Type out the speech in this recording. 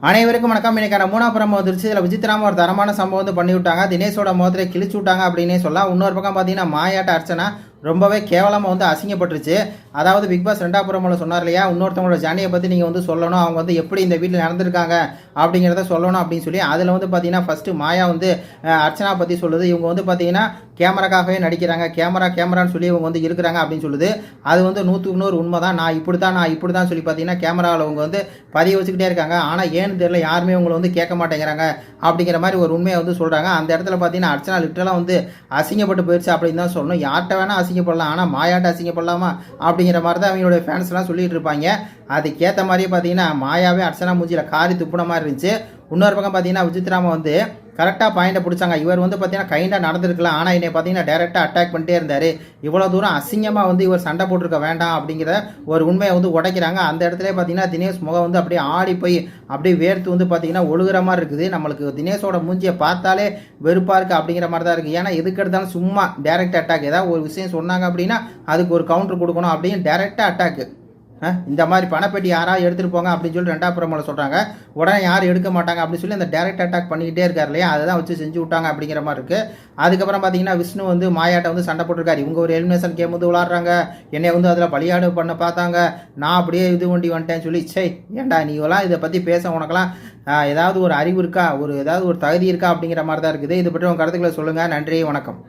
அனைவருக்கும் வணக்கம். இன்னைக்கான மூணாவது பிரமோ வந்துருச்சு. இதில் விசித்திரமா ஒரு தரமான சம்பவம் வந்து பண்ணி விட்டாங்க. தினேஷோட மோதிரை கிழிச்சு விட்டாங்க அப்படின்னே சொல்லலாம். இன்னொரு பக்கம் பார்த்தீங்கன்னா மாயாட்ட அர்ச்சனா ரொம்பவே கேவலமாக வந்து அசிங்கப்பட்டுருச்சு. அதாவது பிக் பாஸ் 2ஆம் ப்ரோமோவில் சொன்னார் இல்லையா, இன்னொருத்தவங்களோட ஜானியை பற்றி நீங்கள் வந்து சொல்லணும், அவங்க வந்து எப்படி இந்த வீட்டில் நடந்திருக்காங்க அப்படிங்கிறத சொல்லணும் அப்படின்னு சொல்லி அதில் வந்து பார்த்தீங்கன்னா ஃபஸ்ட்டு மாயா வந்து அர்ச்சனா பற்றி சொல்லுது. இவங்க வந்து பார்த்தீங்கன்னா கேமராக்காகவே நடிக்கிறாங்க, கேமரான்னு சொல்லி இவங்க வந்து இருக்கிறாங்க அப்படின்னு சொல்லுது. அது வந்து 100க்கு 100 உண்மை தான். நான் இப்படி தான் சொல்லி பார்த்தீங்கன்னா கேமராவில் அவங்க வந்து பதிய வச்சுக்கிட்டே இருக்காங்க. ஆனால் ஏன்னு தெரியல, யாருமே உங்களை வந்து கேட்க மாட்டேங்கிறாங்க அப்படிங்கிற மாதிரி ஒரு உண்மையை வந்து சொல்கிறாங்க. அந்த இடத்துல பார்த்தீங்கன்னா அர்ச்சனா லிட்டரலாக வந்து அசிங்கப்பட்டு போயிடுச்சு அப்படின்னு தான் சொல்லணும். யார்கிட்ட வேணால் அசிங்கப்படலாம், ஆனால் மாயாட்ட அசிங்கப்படலாமா அப்படிங்கிற மாதிரி தான் அவங்களுடைய ஃபேன்ஸ்லாம் சொல்லிட்டு இருப்பாங்க. அதுக்கேற்ற மாதிரியே பார்த்தீங்கன்னா மாயாவே அர்ச்சனா மூஞ்சியில் காரி துப்புன மாதிரி இருந்துச்சு. இன்னொரு பக்கம் பார்த்தீங்கன்னா விசித்ராமா வந்து கரெக்டாக பாயிண்டை பிடிச்சாங்க. இவர் வந்து பார்த்தீங்கன்னா கைண்டாக நடந்திருக்கலாம், ஆனால் என்னை பார்த்தீங்கன்னா டேரெக்டாக அட்டாக் பண்ணிட்டே இருந்தார். இவ்வளோ தூரம் அசிங்கமாக வந்து இவர் சண்டை போட்டிருக்க வேண்டாம் அப்படிங்கிற ஒரு உண்மையை வந்து உடைக்கிறாங்க. அந்த இடத்துல பார்த்தீங்கன்னா தினேஷ் முகம் வந்து அப்படியே ஆடி போய் அப்படியே வேர்த்து வந்து பார்த்தீங்கன்னா ஒழுகிற மாதிரி இருக்குது. நம்மளுக்கு தினேஷோட மூஞ்சியை பார்த்தாலே வெறுப்பாக இருக்குது அப்படிங்கிற மாதிரி தான் இருக்குது. ஏன்னா எதுக்கு எடுத்தாலும் சும்மா டேரெக்ட் அட்டாக், ஏதாவது ஒரு விஷயம் சொன்னாங்க அப்படின்னா அதுக்கு ஒரு கவுண்டர் கொடுக்கணும் அப்படின்னு டேரெக்டாக அட்டாக்கு. இந்த மாதிரி பணப்பெட்டி யாராவது எடுத்துகிட்டு போங்க அப்படின்னு சொல்லி 2ஆம் ப்ரோமோவில் சொல்கிறாங்க. உடனே யாரும் எடுக்க மாட்டாங்க அப்படின்னு சொல்லி அந்த டேரக்ட் அட்டாக் பண்ணிக்கிட்டே இருக்கார் இல்லையா, அதை தான் வச்சு செஞ்சு விட்டாங்க அப்படிங்கிற மாதிரி இருக்குது. அதுக்கப்புறம் பார்த்தீங்கன்னா விஷ்ணு வந்து மாயாட்ட வந்து சண்டை போட்டிருக்காரு. இவங்க ஒரு எலிமினேஷன் கேம் வந்து விளாட்றாங்க, என்னை வந்து அதில் பலியாடு பண்ண பார்த்தாங்க, நான் அப்படியே இது வண்டி வந்துட்டேன்னு சொல்லி, சே ஏன்டா நீங்களாம் இதை பற்றி பேச உனக்கெல்லாம் ஏதாவது ஒரு அறிவு இருக்கா, ஏதாவது ஒரு தகுதி இருக்கா அப்படிங்கிற மாதிரி தான் இருக்குது. இதை பற்றி உங்கள் கருத்துக்களை சொல்லுங்கள். நன்றி, வணக்கம்.